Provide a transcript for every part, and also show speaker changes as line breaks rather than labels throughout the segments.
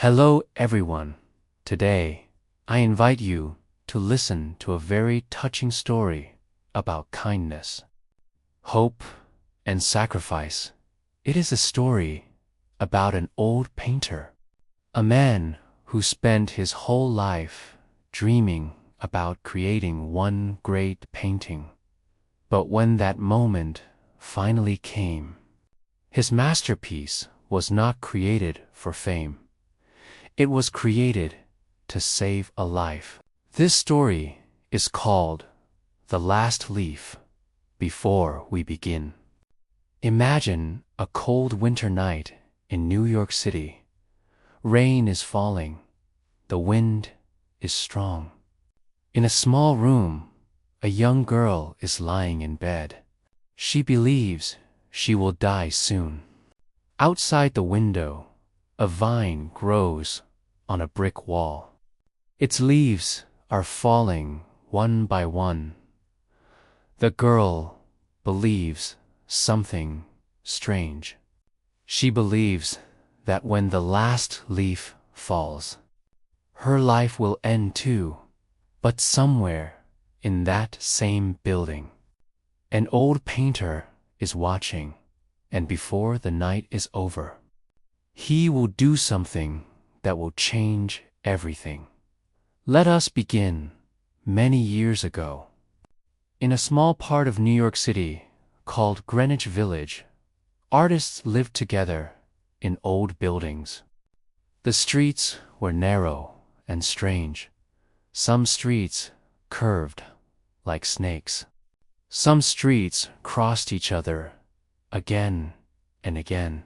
Hello everyone. Today, I invite you to listen to a very touching story about kindness, hope, and sacrifice. It is a story about an old painter, a man who spent his whole life dreaming about creating one great painting. But when that moment finally came, his masterpiece was not created for fame. It was created to save a life. This story is called The Last Leaf. Before we begin, imagine a cold winter night in New York City. Rain is falling. The wind is strong. In a small room, a young girl is lying in bed. She believes she will die soon. Outside the window, a vine grows on a brick wall. Its leaves are falling one by one. The girl believes something strange. She believes that when the last leaf falls, her life will end too. But somewhere in that same building, an old painter is watching, and before the night is over, he will do something that will change everything. Let us begin many years ago. In a small part of New York City called Greenwich Village, artists lived together in old buildings. The streets were narrow and strange. Some streets curved like snakes. Some streets crossed each other again and again.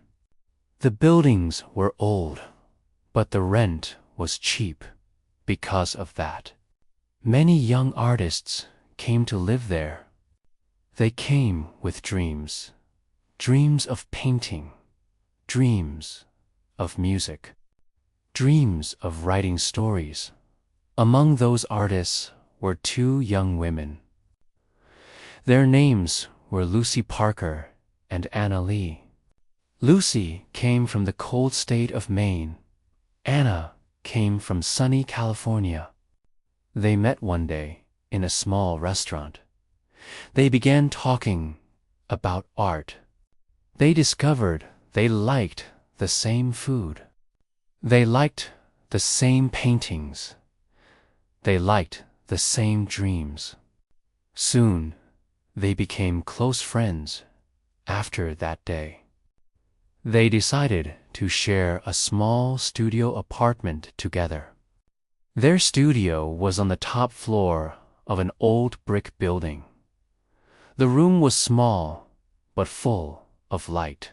The buildings were old, but the rent was cheap because of that. Many young artists came to live there. They came with dreams, dreams of painting, dreams of music, dreams of writing stories. Among those artists were two young women. Their names were Lucy Parker and Anna Lee. Lucy came from the cold state of Maine. Anna came from sunny California. They met one day in a small restaurant. They began talking about art. They discovered they liked the same food. They liked the same paintings. They liked the same dreams. Soon, they became close friends. After that day, they decided to share a small studio apartment together. Their studio was on the top floor of an old brick building. The room was small, but full of light.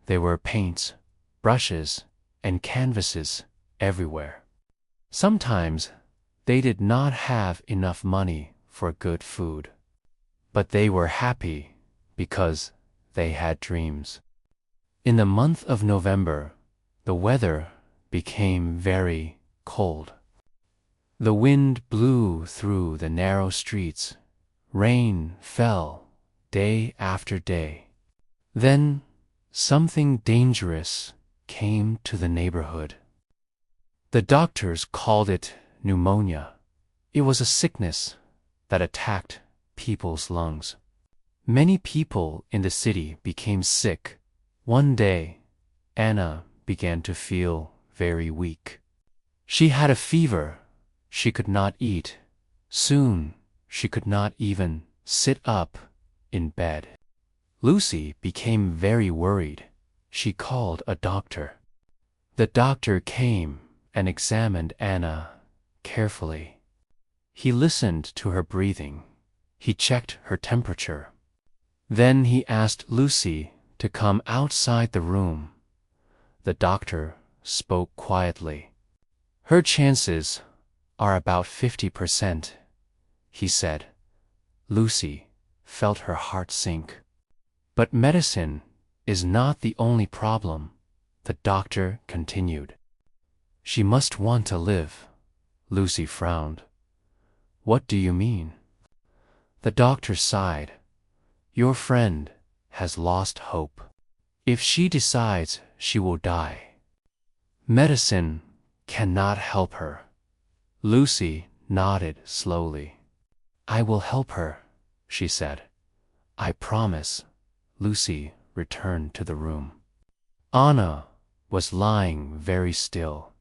There were paints, brushes, and canvases everywhere. Sometimes they did not have enough money for good food, but they were happy because they had dreams. In the month of November, the weather became very cold. The wind blew through the narrow streets. Rain fell day after day. Then something dangerous came to the neighborhood. The doctors called it pneumonia. It was a sickness that attacked people's lungs. Many people in the city became sick. One day, Anna began to feel very weak. She had a fever. She could not eat. Soon, she could not even sit up in bed. Lucy became very worried. She called a doctor. The doctor came and examined Anna carefully. He listened to her breathing. He checked her temperature. Then he asked Lucy to come outside the room. The doctor spoke quietly. Her chances are about 50%, he said. Lucy felt her heart sink. But medicine is not the only problem, the doctor continued. She must want to live. Lucy frowned. What do you mean? The doctor sighed. Your friend has lost hope. If she decides she will die, Medicine cannot help her. Lucy nodded slowly. I will help her, she said. I promise. Lucy returned to the room. Anna was lying very still.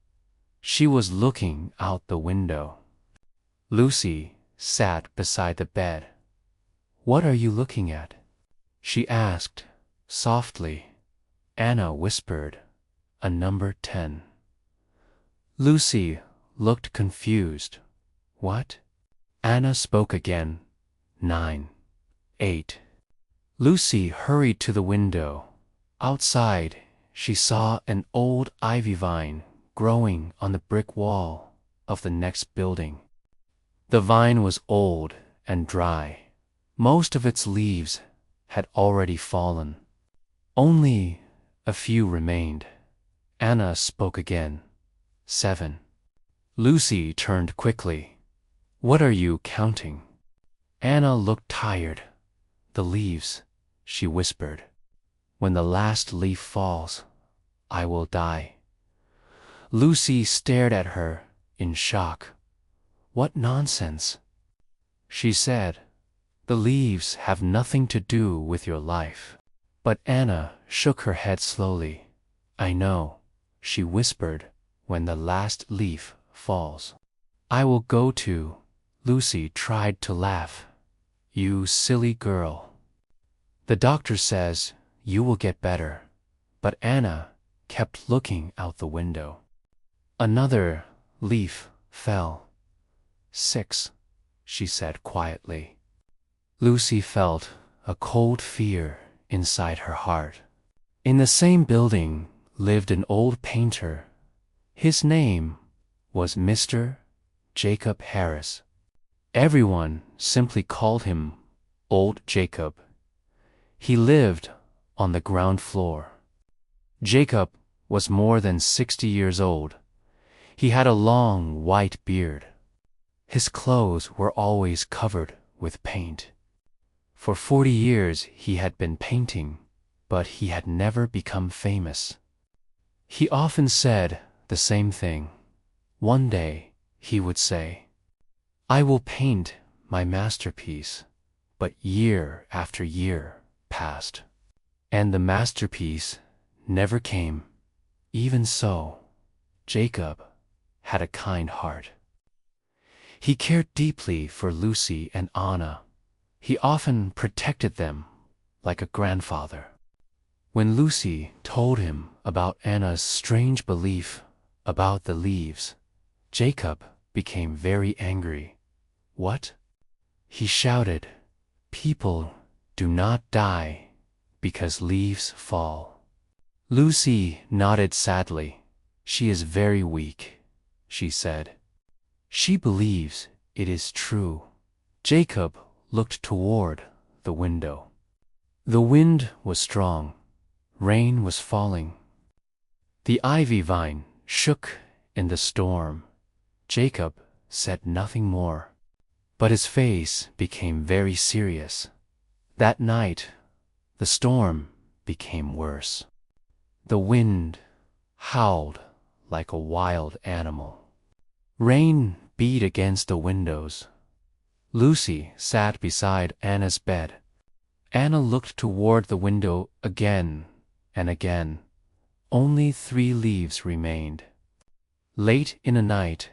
She was looking out the window. Lucy sat beside the bed. What are you looking at? She asked softly. Anna whispered, a number 10. Lucy looked confused. What? Anna spoke again. 9, 8. Lucy hurried to the window. Outside, she saw an old ivy vine growing on the brick wall of the next building. The vine was old and dry. Most of its leaves had already fallen. Only a few remained. Anna spoke again. 7. Lucy turned quickly. What are you counting? Anna looked tired. The leaves, she whispered. When the last leaf falls, I will die. Lucy stared at her in shock. What nonsense! She said, the leaves have nothing to do with your life. But Anna shook her head slowly. I know, she whispered, when the last leaf falls. I will go to. Lucy tried to laugh. You silly girl. The doctor says you will get better. But Anna kept looking out the window. Another leaf fell. 6, she said quietly. Lucy felt a cold fear inside her heart. In the same building lived an old painter. His name was Mr. Jacob Harris. Everyone simply called him Old Jacob. He lived on the ground floor. Jacob was more than 60 years old. He had a long white beard. His clothes were always covered with paint. For 40 years he had been painting, but he had never become famous. He often said the same thing. One day he would say, I will paint my masterpiece. But year after year passed, and the masterpiece never came. Even so, Jacob had a kind heart. He cared deeply for Lucy and Anna. He often protected them like a grandfather. When Lucy told him about Anna's strange belief about the leaves, Jacob became very angry. What? He shouted, people do not die because leaves fall. Lucy nodded sadly. She is very weak, she said. She believes it is true. Jacob looked toward the window. The wind was strong. Rain was falling. The ivy vine shook in the storm. Jacob said nothing more, but his face became very serious. That night, the storm became worse. The wind howled like a wild animal. Rain beat against the windows. Lucy sat beside Anna's bed. Anna looked toward the window again and again. Only 3 leaves remained. Late in the night,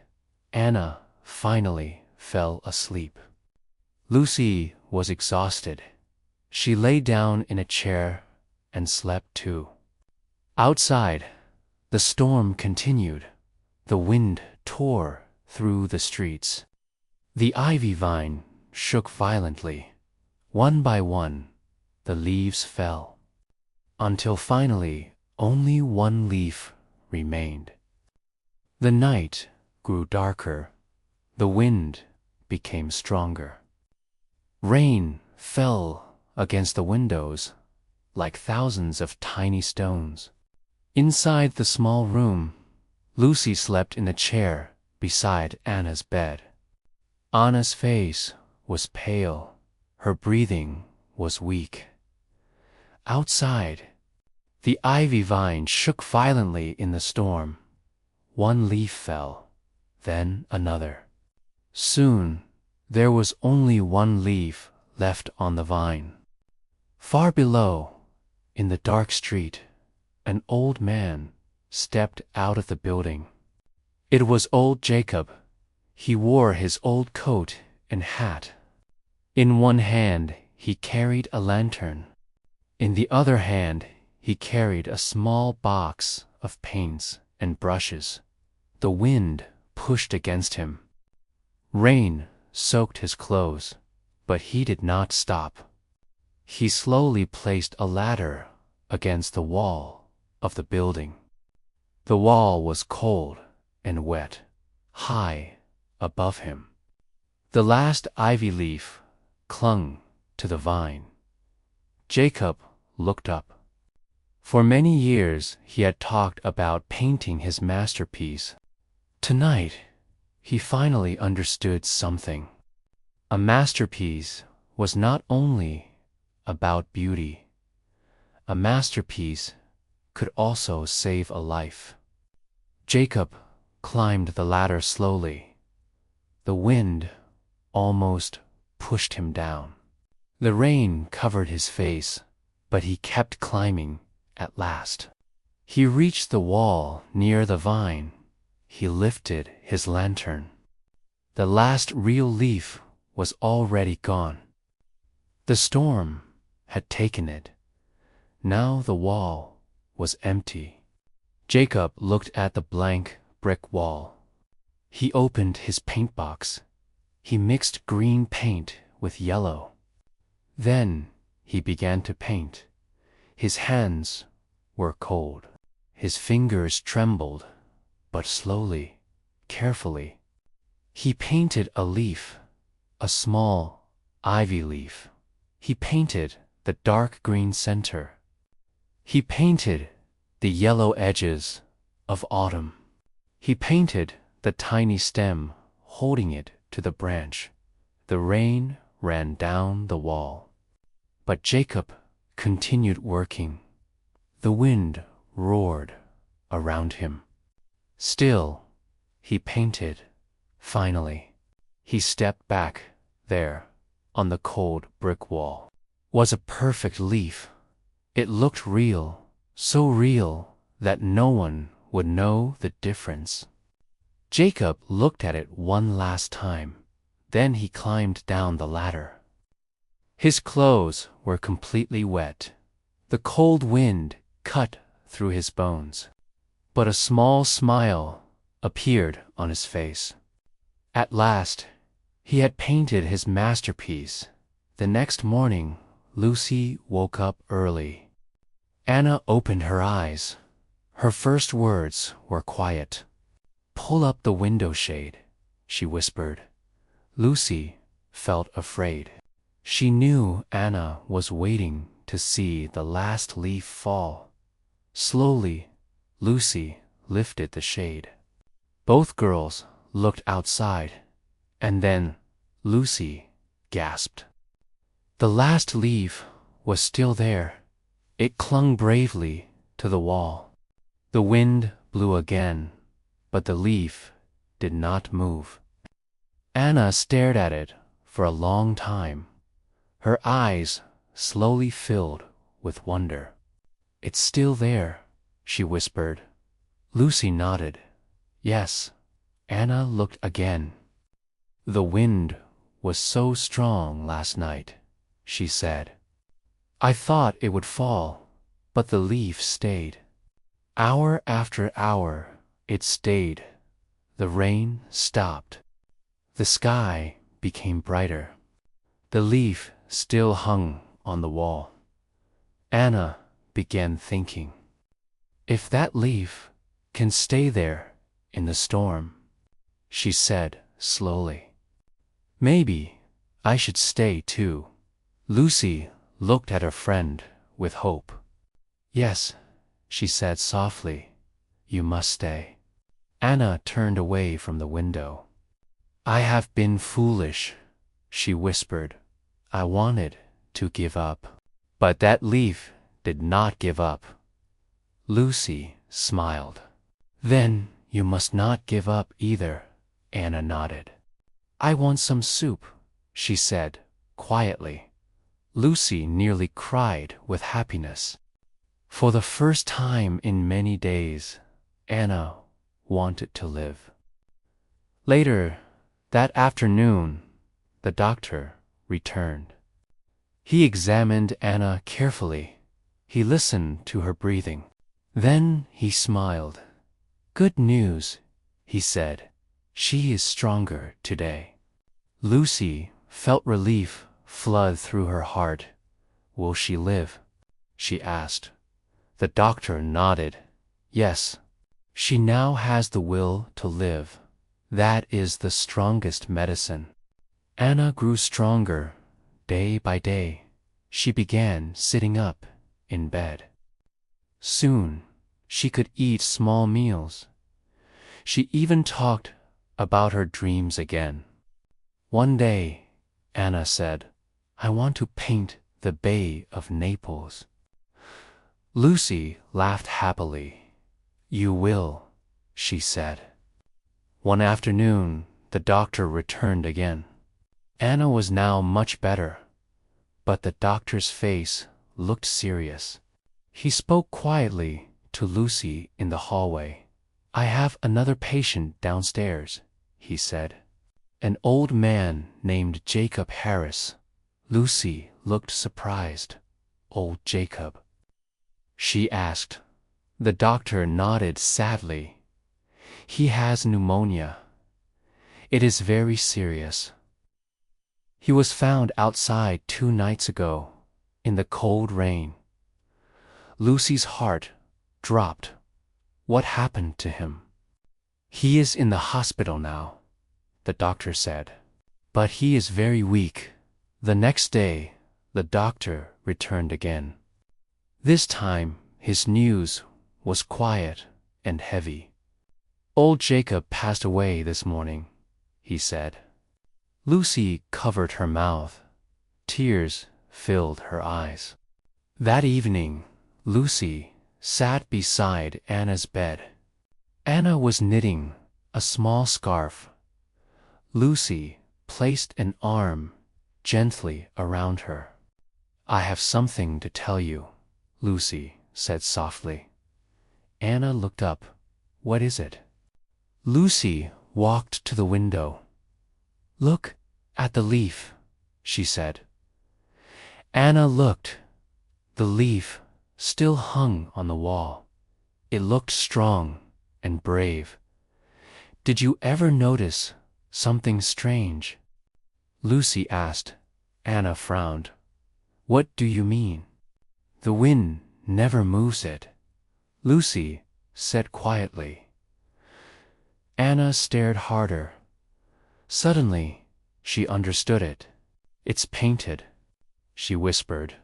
Anna finally fell asleep. Lucy was exhausted. She lay down in a chair and slept too. Outside, the storm continued. The wind tore through the streets. The ivy vine shook violently. One by one, the leaves fell, until finally only 1 leaf remained. The night grew darker. The wind became stronger. Rain fell against the windows like thousands of tiny stones. Inside the small room, Lucy slept in a chair beside Anna's bed. Anna's face was pale. Her breathing was weak. Outside, the ivy vine shook violently in the storm. One leaf fell, then another. Soon, there was only one leaf left on the vine. Far below, in the dark street, an old man stepped out of the building. It was old Jacob. He wore his old coat and hat. In one hand he carried a lantern. In the other hand he carried a small box of paints and brushes. The wind pushed against him. Rain soaked his clothes, but he did not stop. He slowly placed a ladder against the wall of the building. The wall was cold and wet, high above him. The last ivy leaf clung to the vine. Jacob looked up. For many years he had talked about painting his masterpiece. Tonight, he finally understood something. A masterpiece was not only about beauty. A masterpiece could also save a life. Jacob climbed the ladder slowly. The wind almost pushed him down. The rain covered his face, but he kept climbing at last. He reached the wall near the vine. He lifted his lantern. The last real leaf was already gone. The storm had taken it. Now the wall was empty. Jacob looked at the blank brick wall. He opened his paint box. He mixed green paint with yellow. Then he began to paint. His hands were cold. His fingers trembled, but slowly, carefully. He painted a leaf, a small ivy leaf. He painted the dark green center. He painted the yellow edges of autumn. He painted the tiny stem holding it to the branch. The rain ran down the wall. But Jacob continued working. The wind roared around him. Still, he painted. Finally, he stepped back there on the cold brick wall. Was a perfect leaf. It looked real, so real that no one would know the difference. Jacob looked at it one last time. Then he climbed down the ladder. His clothes were completely wet. The cold wind cut through his bones. But a small smile appeared on his face. At last, he had painted his masterpiece. The next morning, Lucy woke up early. Anna opened her eyes. Her first words were quiet. "Pull up the window shade," she whispered. Lucy felt afraid. She knew Anna was waiting to see the last leaf fall. Slowly, Lucy lifted the shade. Both girls looked outside, and then Lucy gasped. The last leaf was still there. It clung bravely to the wall. The wind blew again, but the leaf did not move. Anna stared at it for a long time. Her eyes slowly filled with wonder. "It's still there," she whispered. Lucy nodded. Yes. Anna looked again. "The wind was so strong last night," she said. "I thought it would fall, but the leaf stayed. Hour after hour, it stayed. The rain stopped. The sky became brighter. The leaf still hung on the wall." Anna began thinking. "If that leaf can stay there in the storm," she said slowly, "maybe I should stay too." Lucy looked at her friend with hope. "Yes," she said softly, "you must stay." Anna turned away from the window. "I have been foolish," she whispered. "I wanted to give up." But that leaf did not give up. Lucy smiled. "Then You must not give up either, Anna nodded. I want some soup, she said, quietly. Lucy nearly cried with happiness. For the first time in many days, Anna wanted to live. Later, that afternoon, the doctor returned. He examined Anna carefully. He listened to her breathing. Then he smiled. Good news, he said. She is stronger today. Lucy felt relief flood through her heart. Will she live? She asked. The doctor nodded. Yes. She now has the will to live. That is the strongest medicine. Anna grew stronger day by day. She began sitting up in bed. Soon, she could eat small meals. She even talked about her dreams again. One day, Anna said, I want to paint the Bay of Naples. Lucy laughed happily. You will, she said. One afternoon, the doctor returned again. Anna was now much better, but the doctor's face looked serious. He spoke quietly to Lucy in the hallway. I have another patient downstairs, he said. An old man named Jacob Harris. Lucy looked surprised. Old Jacob? She asked. The doctor nodded sadly. He has pneumonia. It is very serious. He was found outside 2 nights ago, in the cold rain. Lucy's heart dropped. What happened to him? He is in the hospital now, the doctor said. But he is very weak. The next day, the doctor returned again. This time, his news was quiet and heavy. Old Jacob passed away this morning, he said. Lucy covered her mouth. Tears filled her eyes. That evening, Lucy sat beside Anna's bed. Anna was knitting a small scarf. Lucy placed an arm gently around her. I have something to tell you, Lucy said softly. Anna looked up. What is it? Lucy walked to the window. Look at the leaf, she said. Anna looked. The leaf still hung on the wall. It looked strong and brave. Did you ever notice something strange? Lucy asked. Anna frowned. What do you mean? The wind never moves it, Lucy said quietly. Anna stared harder. Suddenly, she understood it. It's painted, she whispered.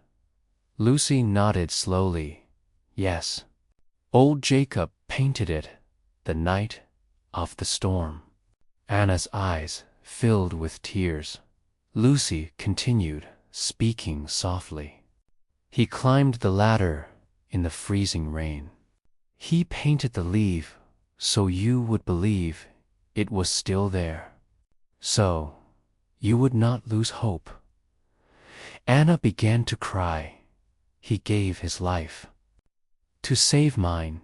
Lucy nodded slowly. Yes. Old Jacob painted it the night of the storm. Anna's eyes filled with tears. Lucy continued, speaking softly. He climbed the ladder in the freezing rain. He painted the leaf so you would believe it was still there. So you would not lose hope. Anna began to cry. He gave his life. To save mine,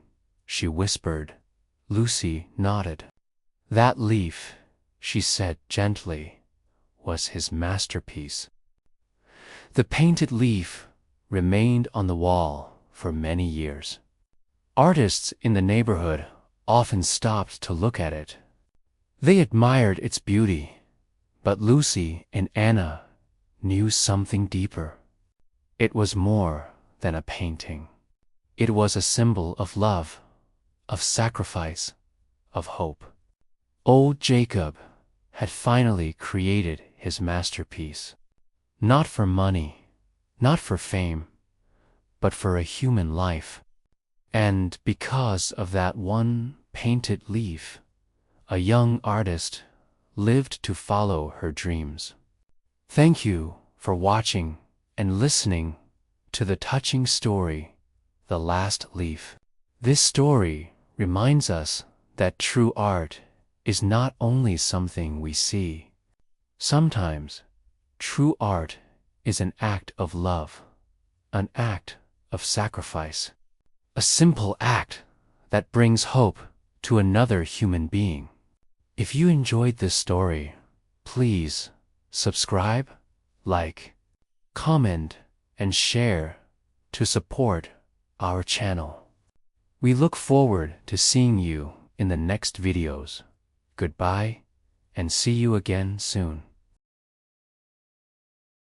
she whispered. Lucy nodded. That leaf, she said gently, was his masterpiece. The painted leaf remained on the wall for many years. Artists in the neighborhood often stopped to look at it. They admired its beauty, but Lucy and Anna knew something deeper. It was more than a painting. It was a symbol of love, of sacrifice, of hope. Old Jacob had finally created his masterpiece. Not for money, not for fame, but for a human life. And because of that one painted leaf, a young artist lived to follow her dreams. Thank you for watching and listening to the touching story, The Last Leaf. This story reminds us that true art is not only something we see. Sometimes, true art is an act of love, an act of sacrifice, a simple act that brings hope to another human being. If you enjoyed this story, please subscribe, like, comment, and share to support our channel. We look forward to seeing you in the next videos. Goodbye, and see you again soon.